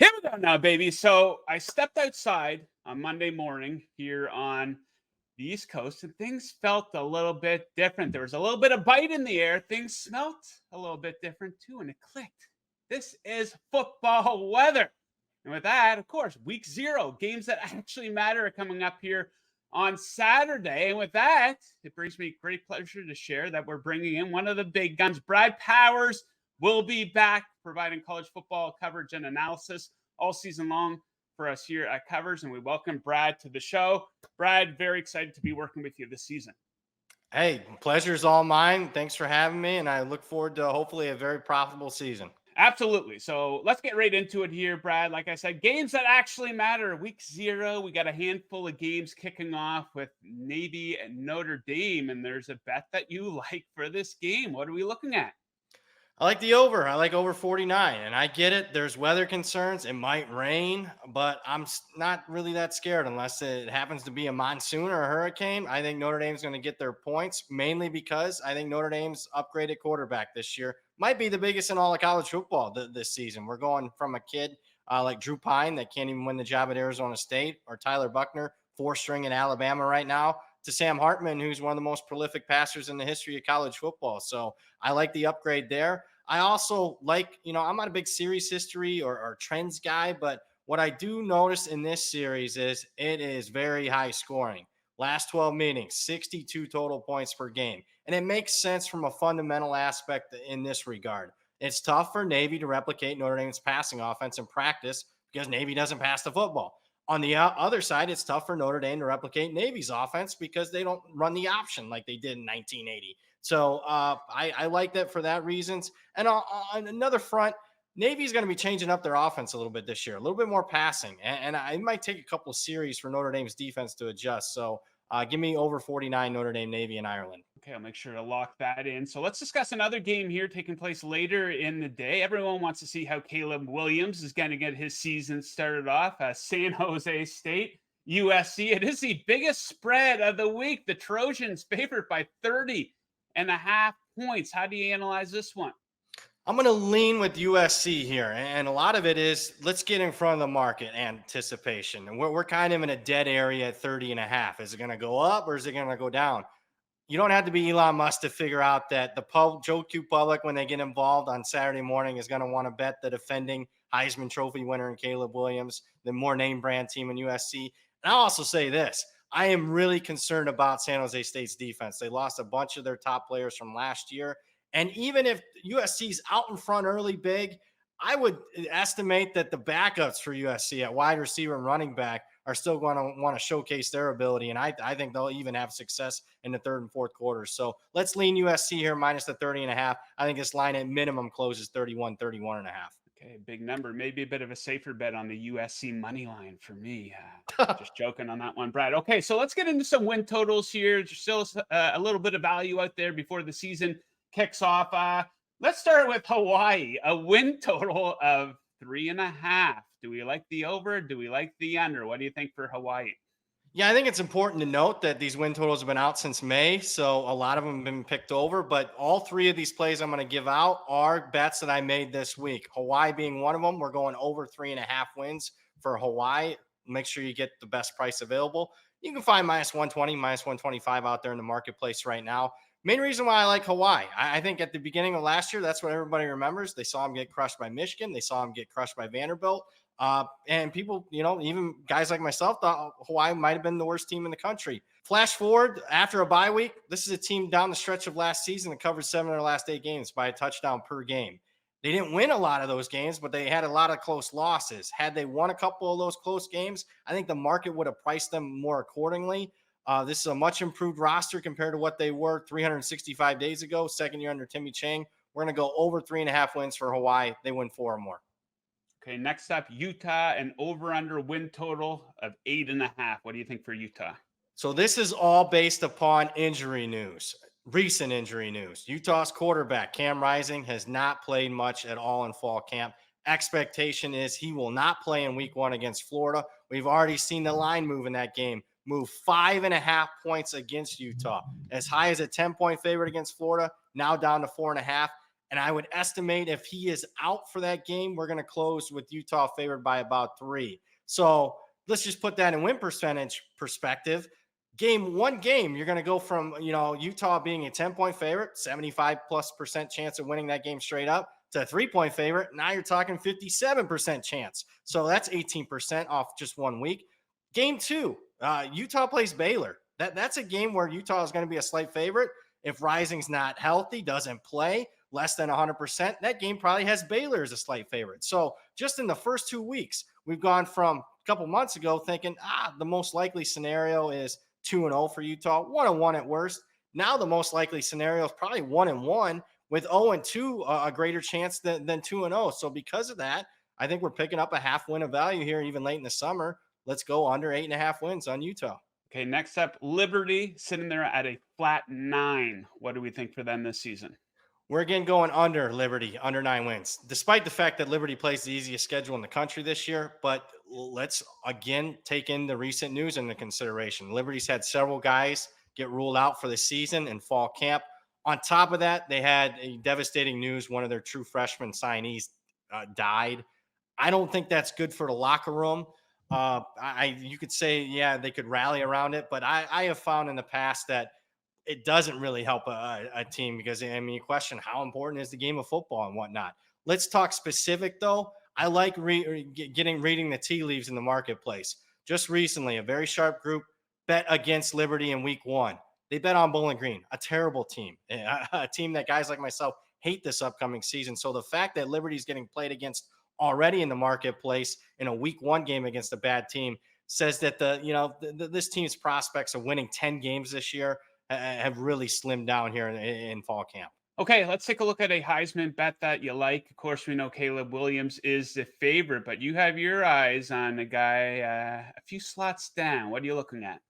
Here we go now, baby. So I stepped outside on Monday morning here on the East Coast, and things felt a little bit different. There was a little bit of bite in the air. Things smelt a little bit different too, and it clicked. This is football weather. And with that, of course, week zero, games that actually matter are coming up here on Saturday. And with that, it brings me great pleasure to share that we're bringing in one of the big guns. Brad Powers will be back providing college football coverage and analysis all season long for us here at Covers. And we welcome Brad to the show. Brad, very excited to be working with you this season. Hey, pleasure's all mine. Thanks for having me, and I look forward to hopefully a very profitable season. Absolutely. So let's get right into it here, Brad. Like I said, games that actually matter. Week zero, we got a handful of games kicking off with Navy and Notre Dame, and there's a bet that you like for this game. What are we looking at? I like the over. I like over 49, and I get it. There's weather concerns. It might rain, but not really that scared unless it happens to be a monsoon or a hurricane. I think Notre Dame's going to get their points, mainly because I think Notre Dame's upgraded quarterback this year might be the biggest in all of college football this season. We're going from a kid like Drew Pine that can't even win the job at Arizona State, or Tyler Buckner, four string in Alabama right now, to Sam Hartman, who's one of the most prolific passers in the history of college football. So I like the upgrade there. I also like, I'm not a big series history or trends guy, but what I do notice in this series is it is very high scoring. Last 12 meetings, 62 total points per game. And it makes sense from a fundamental aspect in this regard. It's tough for Navy to replicate Notre Dame's passing offense in practice because Navy doesn't pass the football. On the other side, it's tough for Notre Dame to replicate Navy's offense because they don't run the option like they did in 1980. So I like that for that reasons. And on another front, Navy's going to be changing up their offense a little bit this year, a little bit more passing. And it might take a couple of series for Notre Dame's defense to adjust. So give me over 49 Notre Dame, Navy, and Ireland. Okay, I'll make sure to lock that in. So let's discuss another game here taking place later in the day. Everyone wants to see how Caleb Williams is going to get his season started off. San Jose State, USC. It is the biggest spread of the week. The Trojans favored by 30.5 points. How do you analyze this one? I'm going to lean with USC here. And a lot of it is let's get in front of the market anticipation. And we're kind of in a dead area at 30.5. Is it going to go up or is it going to go down? You don't have to be Elon Musk to figure out that the Joe Q public, when they get involved on Saturday morning, is going to want to bet the defending Heisman Trophy winner in Caleb Williams, the more name brand team in USC. And I'll also say this. I am really concerned about San Jose State's defense. They lost a bunch of their top players from last year. And even if USC's out in front early big, I would estimate that the backups for USC at wide receiver and running back are still going to want to showcase their ability. And I think they'll even have success in the third and fourth quarters. So let's lean USC here minus the 30.5. I think this line at minimum closes 31.5. Okay, big number. Maybe a bit of a safer bet on the USC money line for me. Just joking on that one, Brad. Okay, so let's get into some win totals here. There's still a little bit of value out there before the season kicks off. Let's start with Hawaii. A win total of 3.5. Do we like the over? Do we like the under? What do you think for Hawaii? Yeah, I think it's important to note that these win totals have been out since May, so a lot of them have been picked over, but all three of these plays I'm going to give out are bets that I made this week. Hawaii being one of them. We're going over 3.5 wins for Hawaii. Make sure you get the best price available. You can find minus 120, minus 125 out there in the marketplace right now. Main reason why I like Hawaii, I think at the beginning of last year, that's what everybody remembers. They saw him get crushed by Michigan. They saw him get crushed by Vanderbilt. And people, even guys like myself thought Hawaii might have been the worst team in the country. Flash forward after a bye week, this is a team down the stretch of last season that covered 7 of their last 8 games by a touchdown per game. They didn't win a lot of those games, but they had a lot of close losses. Had they won a couple of those close games, I think the market would have priced them more accordingly. This is a much improved roster compared to what they were 365 days ago, second year under Timmy Chang. We're going to go over 3.5 wins for Hawaii. They win 4 or more. Okay, next up, Utah, an over-under win total of 8.5. What do you think for Utah? So this is all based upon injury news, recent injury news. Utah's quarterback, Cam Rising, has not played much at all in fall camp. Expectation is he will not play in week 1 against Florida. We've already seen the line move in that game, move 5.5 points against Utah. As high as a 10-point favorite against Florida, now down to 4.5. And I would estimate if he is out for that game, we're going to close with Utah favored by about 3. So let's just put that in win percentage perspective. One game, you're going to go from, Utah being a 10-point favorite, 75+% chance of winning that game straight up, to a 3-point favorite. Now you're talking 57% chance. So that's 18% off just 1 week. Game 2, Utah plays Baylor. That's a game where Utah is going to be a slight favorite. If Rising's not healthy, doesn't play, less than 100%, that game probably has Baylor as a slight favorite. So just in the first 2 weeks, we've gone from a couple months ago thinking, the most likely scenario is 2-0 for Utah, 1-1 at worst. Now the most likely scenario is probably 1-1 with 0-2, a greater chance than 2-0. So because of that, I think we're picking up a half win of value here, even late in the summer. Let's go under 8.5 wins on Utah. Okay, next up, Liberty sitting there at a flat 9. What do we think for them this season? We're again going under Liberty, under 9 wins, despite the fact that Liberty plays the easiest schedule in the country this year. But let's again take in the recent news into consideration. Liberty's had several guys get ruled out for the season in fall camp. On top of that, they had a devastating news. One of their true freshman signees died. I don't think that's good for the locker room. You could say, yeah, they could rally around it, but I have found in the past that it doesn't really help a team because, I mean, you question how important is the game of football and whatnot. Let's talk specific, though. I like reading the tea leaves in the marketplace. Just recently, a very sharp group bet against Liberty in week 1. They bet on Bowling Green, a terrible team, a team that guys like myself hate this upcoming season. So the fact that Liberty is getting played against already in the marketplace in a week 1 game against a bad team says that this team's prospects of winning 10 games this year have really slimmed down here in fall camp. Okay, let's take a look at a Heisman bet that you like. Of course, we know Caleb Williams is the favorite, but you have your eyes on a guy a few slots down. What are you looking at?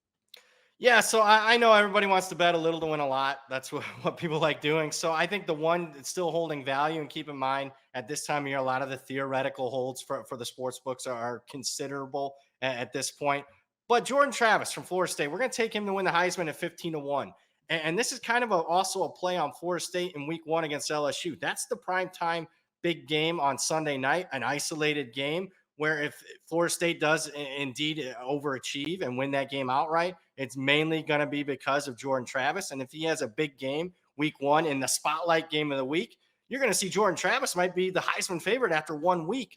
Yeah, so I know everybody wants to bet a little to win a lot. That's what people like doing. So I think the one that's still holding value, and keep in mind at this time of year, a lot of the theoretical holds for the sports books are considerable at this point. But Jordan Travis from Florida State, we're going to take him to win the Heisman at 15-1. And this is kind of also a play on Florida State in week 1 against LSU. That's the prime time big game on Sunday night, an isolated game where if Florida State does indeed overachieve and win that game outright, it's mainly going to be because of Jordan Travis. And if he has a big game week 1 in the spotlight game of the week, you're going to see Jordan Travis might be the Heisman favorite after 1 week.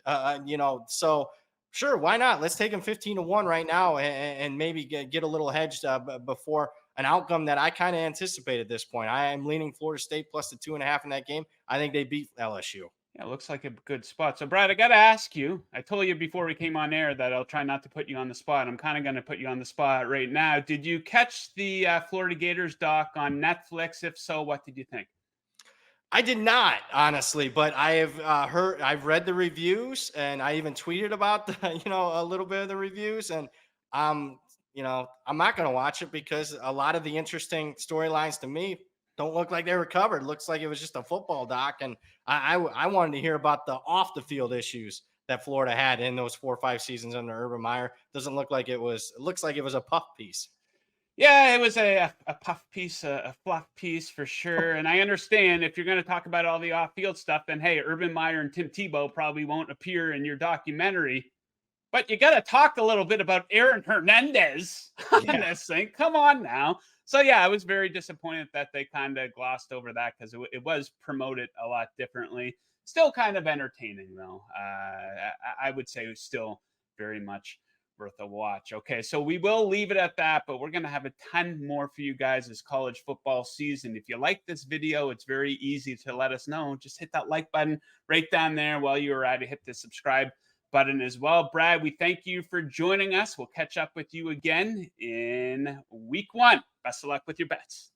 So sure, why not? Let's take him 15-1 right now and maybe get a little hedged before an outcome that I kind of anticipate at this point. I am leaning Florida State plus the 2.5 in that game. I think they beat LSU. Yeah, it looks like a good spot. So, Brad, I got to ask you. I told you before we came on air that I'll try not to put you on the spot. I'm kind of going to put you on the spot right now. Did you catch the Florida Gators doc on Netflix? If so, what did you think? I did not, honestly, but I have I've read the reviews, and I even tweeted about a little bit of the reviews, and I'm not going to watch it because a lot of the interesting storylines to me don't look like they were covered. Looks like it was just a football doc, and I wanted to hear about the off the field issues that Florida had in those 4 or 5 seasons under Urban Meyer. Doesn't look like it was. It looks like it was a puff piece. Yeah, it was a puff piece, a fluff piece for sure. And I understand if you're going to talk about all the off-field stuff, then hey, Urban Meyer and Tim Tebow probably won't appear in your documentary. But you got to talk a little bit about Aaron Hernandez on this thing. Come on now. So, yeah, I was very disappointed that they kind of glossed over that because it was promoted a lot differently. Still kind of entertaining, though. I would say it was still very much worth a watch. Okay, so we will leave it at that, but we're going to have a ton more for you guys this college football season. If you like this video, it's very easy to let us know. Just hit that like button right down there. While you're at it, hit the subscribe button as well. Brad, we thank you for joining us. We'll catch up with you again in week 1. Best of luck with your bets.